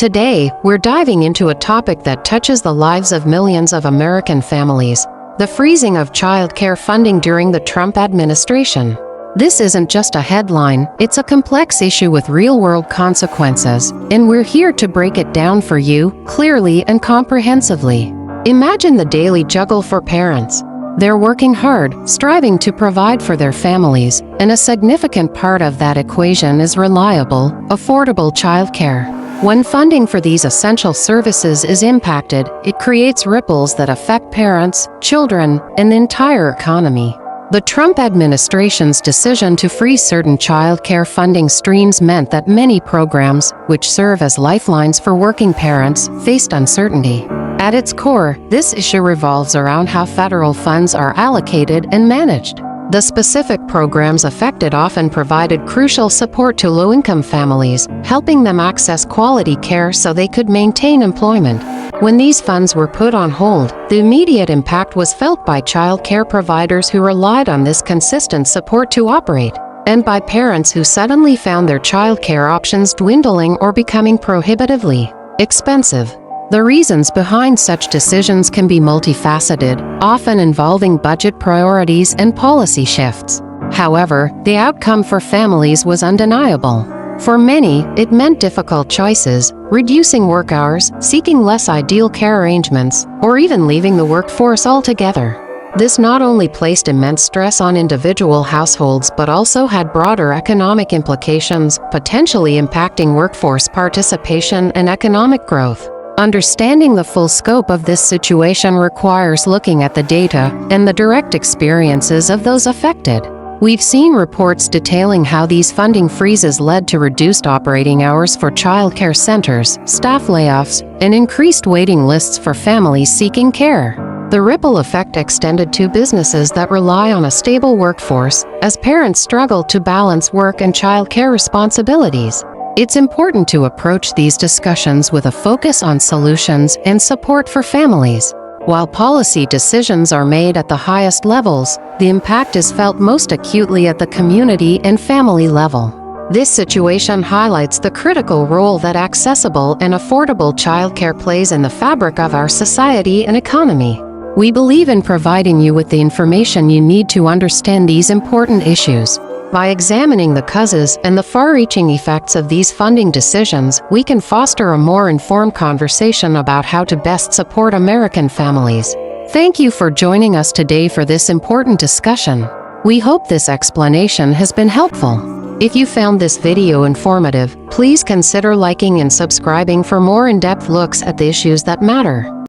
Today, we're diving into a topic that touches the lives of millions of American families: the freezing of childcare funding during the Trump administration. This isn't just a headline, it's a complex issue with real-world consequences, and we're here to break it down for you, clearly and comprehensively. Imagine the daily juggle for parents. They're working hard, striving to provide for their families, and a significant part of that equation is reliable, affordable childcare. When funding for these essential services is impacted, it creates ripples that affect parents, children, and the entire economy. The Trump administration's decision to freeze certain childcare funding streams meant that many programs, which serve as lifelines for working parents, faced uncertainty. At its core, this issue revolves around how federal funds are allocated and managed. The specific programs affected often provided crucial support to low-income families, helping them access quality care so they could maintain employment. When these funds were put on hold, the immediate impact was felt by child care providers who relied on this consistent support to operate, and by parents who suddenly found their child care options dwindling or becoming prohibitively expensive. The reasons behind such decisions can be multifaceted, often involving budget priorities and policy shifts. However, the outcome for families was undeniable. For many, it meant difficult choices: reducing work hours, seeking less ideal care arrangements, or even leaving the workforce altogether. This not only placed immense stress on individual households but also had broader economic implications, potentially impacting workforce participation and economic growth. Understanding the full scope of this situation requires looking at the data and the direct experiences of those affected. We've seen reports detailing how these funding freezes led to reduced operating hours for childcare centers, staff layoffs, and increased waiting lists for families seeking care. The ripple effect extended to businesses that rely on a stable workforce, as parents struggle to balance work and childcare responsibilities. It's important to approach these discussions with a focus on solutions and support for families. While policy decisions are made at the highest levels, the impact is felt most acutely at the community and family level. This situation highlights the critical role that accessible and affordable childcare plays in the fabric of our society and economy. We believe in providing you with the information you need to understand these important issues. By examining the causes and the far-reaching effects of these funding decisions, we can foster a more informed conversation about how to best support American families. Thank you for joining us today for this important discussion. We hope this explanation has been helpful. If you found this video informative, please consider liking and subscribing for more in-depth looks at the issues that matter.